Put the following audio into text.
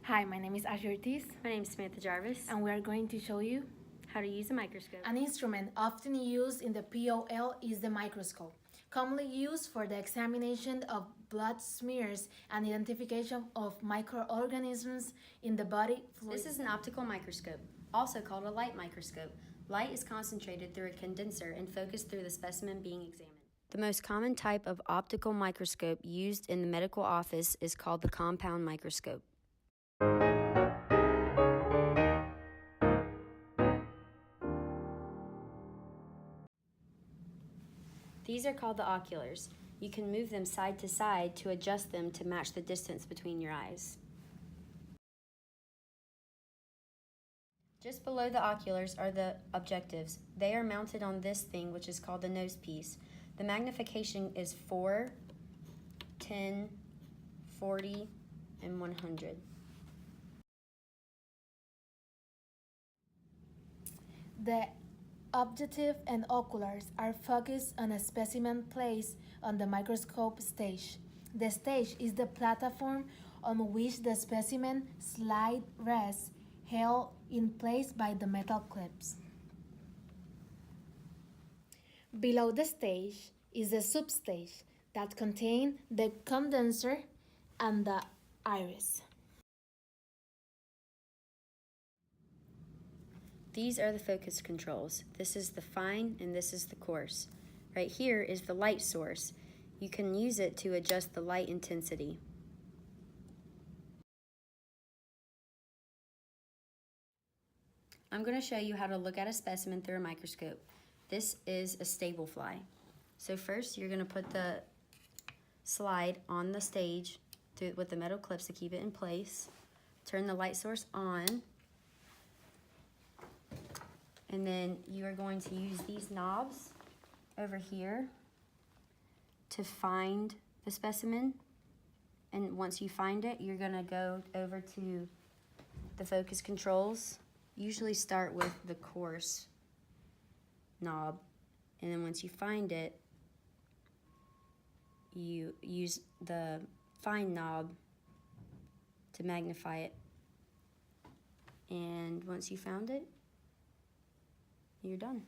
Hi, my name is Ashley My name is Samantha Jarvis. and we are going to show you How to use a microscope. an instrument often used in the POL is the microscope, commonly used for the examination of blood smears and identification of microorganisms in the body fluid. This is an optical microscope, also called a light microscope. Light is concentrated through a condenser and focused through the specimen being examined. The most common type of optical microscope used in the medical office is called the compound microscope. These are called the oculars. You can move them side to side to adjust them to match the distance between your eyes. Just below the oculars are the objectives. They are mounted on this thing, which is called the nose piece. The magnification is 4, 10, 40, and 100. The objective and oculars are focused on a specimen placed on the microscope stage. The stage is the platform on which the specimen slide rests, held in place by the metal clips. Below the stage is the substage that contains the condenser and the iris. These are the focus controls. This is the fine and this is the coarse. Right here is the light source. You can use it to adjust the light intensity. I'm going to show you how to look at a specimen through a microscope. This is a stable fly. So first you're going to put the slide on the stage with the metal clips to keep it in place. Turn the light source on. And then you are going to use these knobs over here to find the specimen. And once you find it, you're gonna go over to the focus controls. Usually start with the coarse knob. And then once you find it, you use the fine knob to magnify it. And once you found it, you're done.